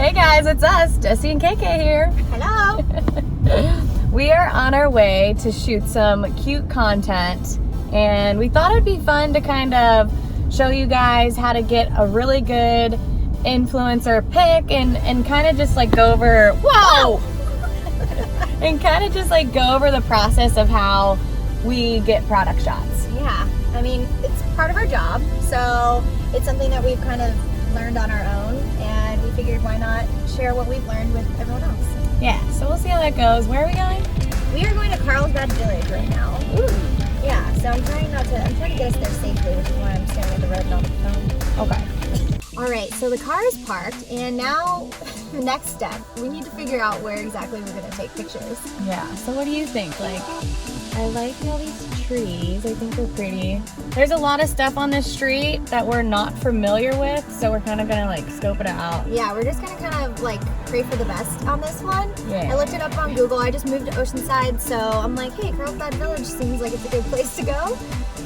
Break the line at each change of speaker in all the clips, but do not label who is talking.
Hey guys, it's us, Desi and KK here.
Hello.
We are on our way to shoot some cute content, and we thought it'd be fun to kind of show you guys how to get a really good influencer pic and kind of just like go over, whoa! And kind of just like go over the process of how we get product shots.
Yeah, I mean, it's part of our job, so it's something that we've kind of learned on our own, and we figured why not share what we've learned with everyone else.
Yeah, so we'll see how that goes. Where are we going?
We are going to Carlsbad Village right now.
Ooh.
Yeah, so I'm trying to get us there safely, which is why I'm staring at the road and on the phone.
Okay.
All right, so the car is parked, and now the next step, we need to figure out where exactly we're going to take pictures.
Yeah, so what do you think? Like, I like all these trees. I think they're pretty. There's a lot of stuff on this street that we're not familiar with, so we're kind of going to like scope it out.
Yeah, we're just going to kind of like pray for the best on this one.
Yeah.
I looked it up on Google. I just moved to Oceanside, so I'm like, hey, Carlsbad Village seems like it's a good place to go.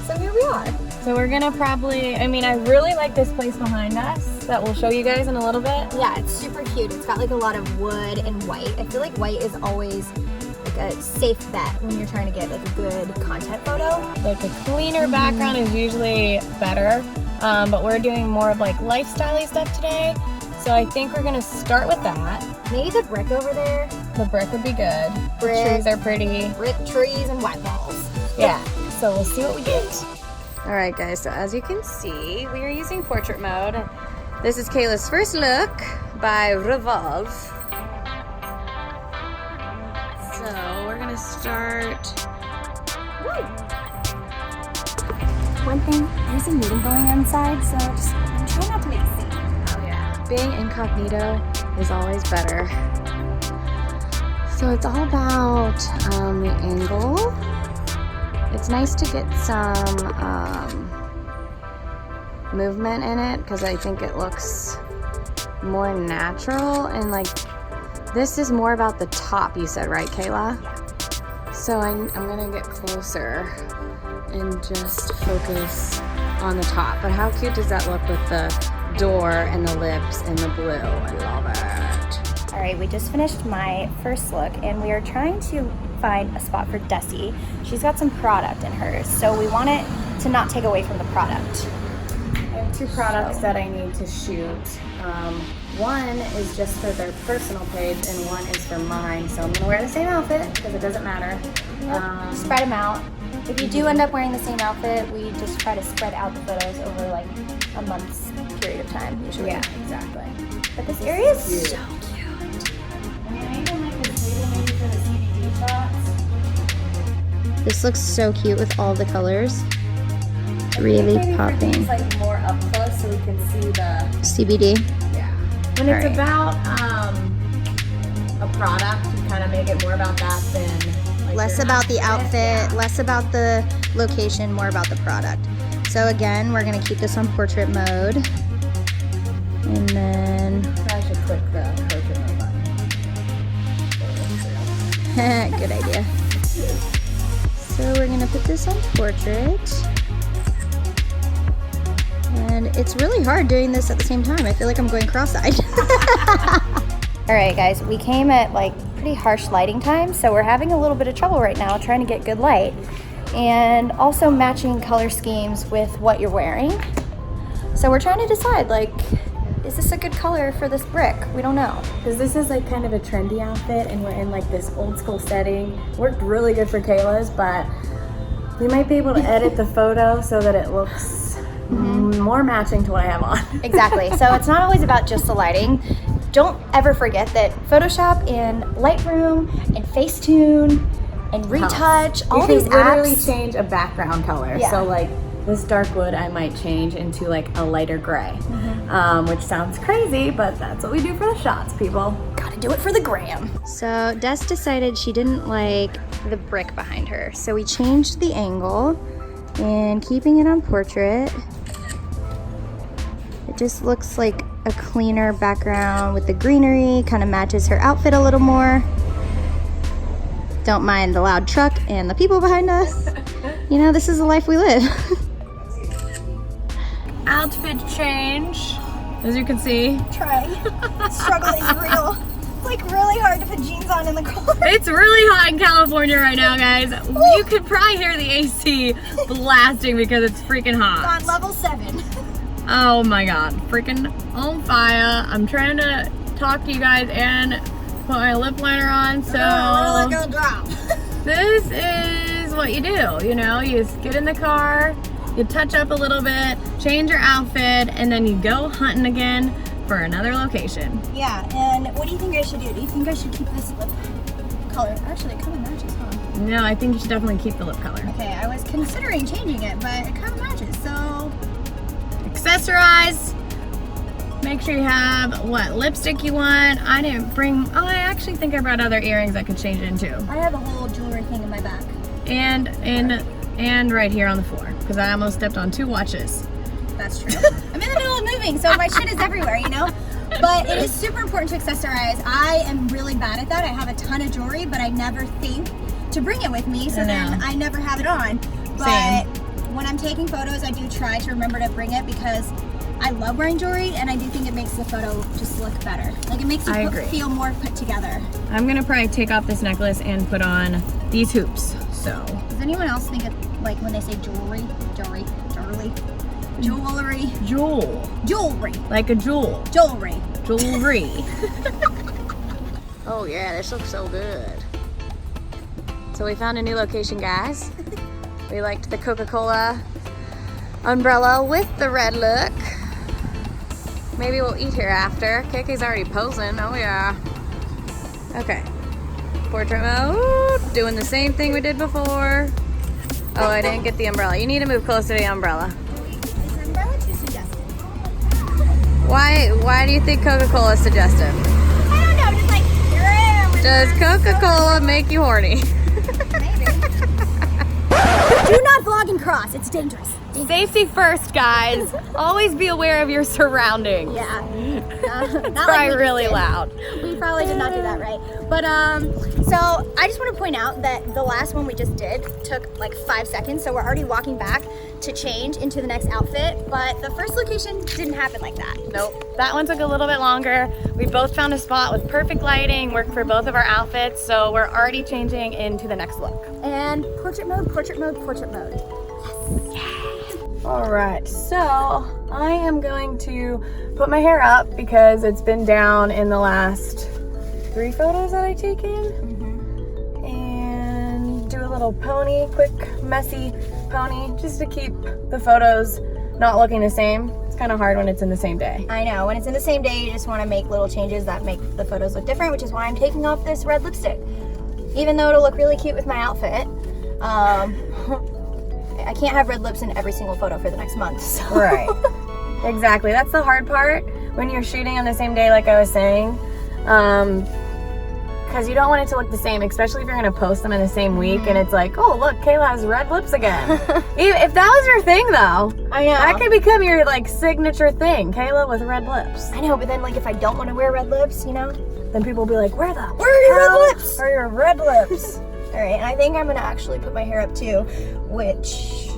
So here we are.
So we're gonna probably, I mean, I really like this place behind us that we'll show you guys in a little bit.
Yeah, it's super cute. It's got like a lot of wood and white. I feel like white is always like a safe bet when you're trying to get like a good content photo.
Like a cleaner background is usually better, but we're doing more of like lifestyle-y stuff today. So I think we're gonna start with that.
Maybe the brick over there.
The brick would be good.
Brick.
The trees are pretty.
Brick, trees, and white walls.
Yeah, so we'll see what we get. All right, guys, so as you can see, we are using portrait mode. This is Kayla's first look by Revolve. So we're gonna start.
Woo. One thing, there's a meeting going on inside, so just try not to make a scene.
Oh yeah. Being incognito is always better. So it's all about the angle. It's nice to get some movement in it because I think it looks more natural, and like this is more about the top, you said, right, Kayla?
Yeah.
So I'm gonna get closer and just focus on the top. But how cute does that look with the door and the lips and the blue? I love it.
All right, we just finished my first look, and we are trying to find a spot for Desi. She's got some product in hers, so we want it to not take away from the product.
I have two products that I need to shoot. One is just for their personal page, and one is for mine. So I'm gonna wear the same outfit because it doesn't matter.
Spread them out. If you do end up wearing the same outfit, we just try to spread out the photos over like a month's period of time usually.
Yeah, exactly.
But this area is
Cute.
so cute.
I mean, I even like this table maybe for the CBD shots.
This looks so cute with all the colors. Really
Maybe for
popping.
things, like more up close so we can see the.
CBD.
Yeah. When it's
Alright.
about a product, you kind of make it more about that than like
Less
your
about the outfit,
Yeah.
less about the location, more about the product. So again, we're gonna keep this on portrait mode. And then,
I should click the portrait mode button.
good idea. So we're gonna put this on portrait. And it's really hard doing this at the same time. I feel like I'm going cross-eyed.
All right, guys, we came at like pretty harsh lighting time, so we're having a little bit of trouble right now trying to get good light and also matching color schemes with what you're wearing. So we're trying to decide, like, is this a good color for this brick? We don't know.
Because this is like kind of a trendy outfit, and we're in like this old school setting. Worked really good for Kayla's, but we might be able to edit the photo so that it looks more matching to what I have on.
Exactly. So it's not always about just the lighting. Don't ever forget that Photoshop and Lightroom and Facetune and Retouch, all
you
these
can literally
apps.
change a background color.
Yeah.
So like this dark wood I might change into like a lighter gray, which sounds crazy, but that's what we do for the shots, people.
Gotta do it for the gram.
So Des decided she didn't like the brick behind her. So we changed the angle and keeping it on portrait. It just looks like a cleaner background with the greenery, kind of matches her outfit a little more. Don't mind the loud truck and the people behind us. You know, this is the life we live.
Outfit change. as you can see.
Trying. Struggle is real. It's like really hard to put jeans on in the car.
It's really hot in California right now, guys. You could probably hear the AC blasting because it's freaking hot.
On level 7.
Oh my God, freaking on fire. I'm trying to talk to you guys and put my lip liner on, so
Really gonna drop.
this is what you do, you know? You just get in the car, you touch up a little bit, change your outfit, and then you go hunting again for another location.
Yeah, and what do you think I should do? Do you think I should keep this lip color? Actually, it kind of matches, huh?
No, I think you should definitely keep the lip color.
Okay, I was considering changing it, but it kind of matches, so...
Accessorize. Make sure you have what lipstick you want. I didn't bring, oh, I actually think I brought other earrings I could change it into.
I have a whole jewelry thing in my back.
And right here on the floor, because I almost stepped on 2 watches.
That's true. I'm in the middle of moving, so my shit is everywhere, you know? But it is super important to accessorize. I am really bad at that. I have a ton of jewelry, but I never think to bring it with me, so then I never have it on. But when I'm taking photos, I do try to remember to bring it because I love wearing jewelry, and I do think it makes the photo just look better. Like, it makes you feel more put together.
I'm gonna probably take off this necklace and put on these hoops, so.
Does anyone else think it, like when they say jewelry? Jewelry.
Like a jewel.
Jewelry.
Oh yeah, this looks so good. So we found a new location, guys. We liked the Coca-Cola umbrella with the red look. Maybe we'll eat here after. KK's already posing, oh yeah. Okay, portrait mode, doing the same thing we did before. Oh, I didn't get the umbrella. You need to move closer to the umbrella.
Is the umbrella too suggestive?
Why do you think Coca-Cola is suggestive?
I don't know, just like,
Does Coca-Cola make you horny?
maybe. Do not vlog and cross, it's dangerous.
Safety first, guys. Always be aware of your surroundings.
Yeah.
It's probably really loud.
We probably did not do that right. But so I just want to point out that the last one we just did took like 5 seconds, so we're already walking back to change into the next outfit, but the first location didn't happen like that.
Nope. That one took a little bit longer. We both found a spot with perfect lighting, worked for both of our outfits, so we're already changing into the next look.
And portrait mode. Yes.
All right, so I am going to put my hair up because it's been down in the last 3 photos that I've taken. And do a little pony, quick, messy pony, just to keep the photos not looking the same. It's kind of hard when it's in the same day.
I know, when it's in the same day, you just want to make little changes that make the photos look different, which is why I'm taking off this red lipstick. Even though it'll look really cute with my outfit, I can't have red lips in every single photo for the next month. So.
Right. Exactly. That's the hard part when you're shooting on the same day, like I was saying. Because you don't want it to look the same, especially if you're going to post them in the same week and it's like, oh, look, Kayla has red lips again. If that was your thing, though,
I know.
that could become your, like, signature thing, Kayla with red lips.
I know, but then, like, if I don't want to wear red lips, you know?
Then people will be like, where are
your red lips?
Are your red lips?
All right, and I think I'm going to actually put my hair up, too, which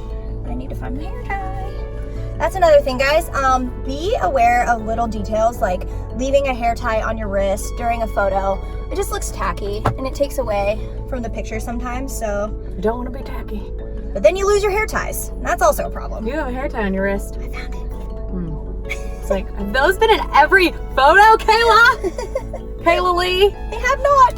I need to find my hair tie. That's another thing, guys. Be aware of little details, like leaving a hair tie on your wrist during a photo. It just looks tacky, and it takes away from the picture sometimes, so.
You don't want to be tacky.
But then you lose your hair ties, and that's also a problem.
You have a hair tie on your wrist.
I found it.
It's like, have those been in every photo, Kayla? Kayla Lee?
They have not.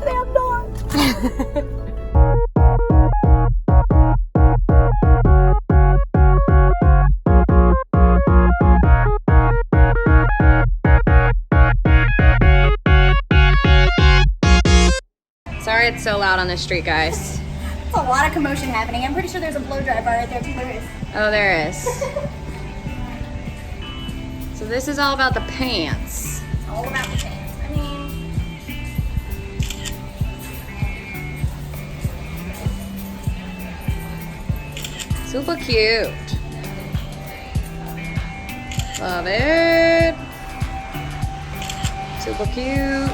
Sorry it's so loud on the street, guys.
It's a lot of commotion happening. I'm pretty sure there's a blow dry bar right there too. There is.
Oh, there is. So this is all about the pants.
It's all about the pants. I mean,
super cute. Love it. Super cute.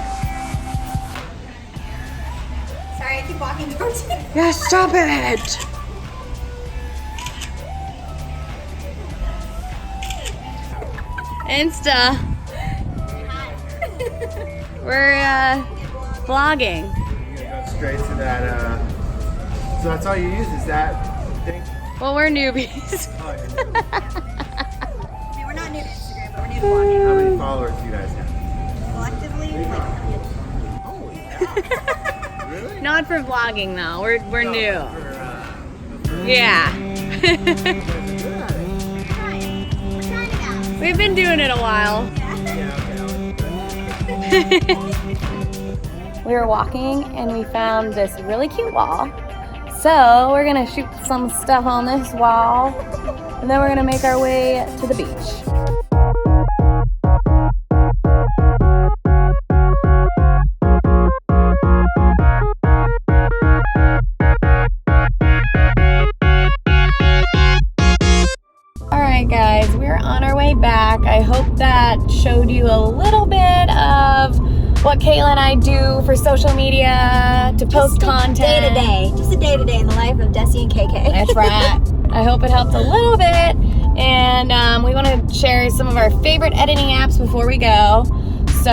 sorry, I keep walking towards you.
Yeah, stop it. Insta. We're vlogging.
You're gonna go straight to that. So that's all you use is that thing?
Well, we're newbies.
Oh, you're new.
Okay, we're not new to Instagram, but we're new to vlogging.
How many followers do you guys have?
Collectively,
Holy cow. Really?
Not for vlogging though. We're
No,
new.
for,
Yeah.
you guys are good at it.
we're trying it out.
We've been doing it a while. We were walking and we found this really cute wall. So we're gonna shoot some stuff on this wall and then we're gonna make our way to the beach. Alright guys, we're on our way back. I hope that showed you a little bit of what Kayla and I do for social media to post content.
Day to day. Just a day to day in the life of Desi and KK.
That's right. I hope it helped a little bit. And we want to share some of our favorite editing apps before we go. So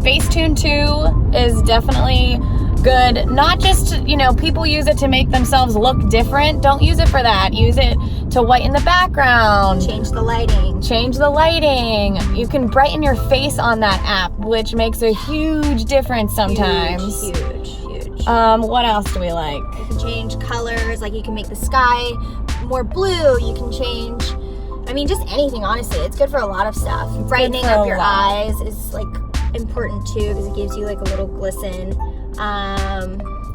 Facetune 2 is definitely good. Not just, people use it to make themselves look different. Don't use it for that. Use it to whiten the background.
Change the lighting.
Change the lighting. You can brighten your face on that app, which makes a huge difference sometimes.
Huge.
What else do we like?
You can change colors, like you can make the sky more blue. You can change, just anything, honestly. It's good for a lot of stuff. Brightening up your eyes is like important too because it gives you like a little glisten.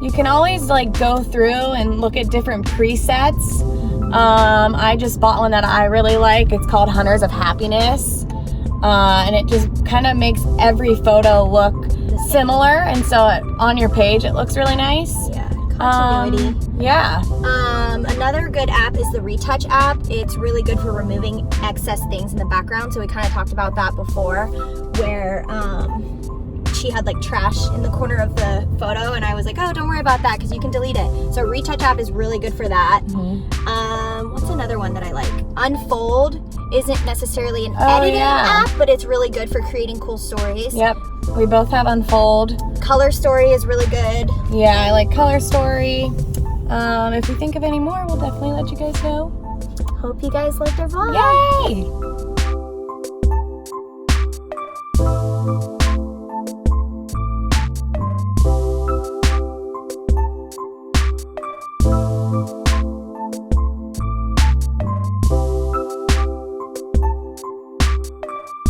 You can always go through and look at different presets. I just bought one that I really like. It's called Hunters of Happiness. And it just kind of makes every photo look similar. And so on your page, it looks really nice.
Yeah, continuity.
Yeah.
Another good app is the Retouch app. It's really good for removing excess things in the background. So we kind of talked about that before, where she had trash in the corner of the photo, and I was like, oh, don't worry about that because you can delete it. So Retouch app is really good for that. What's another one that I like? Unfold isn't necessarily an editing app, but it's really good for creating cool stories.
Yep. We both have Unfold.
Color Story is really good.
Yeah, I like Color Story. If we think of any more, we'll definitely let you guys know.
Hope you guys liked our vlog.
Yay!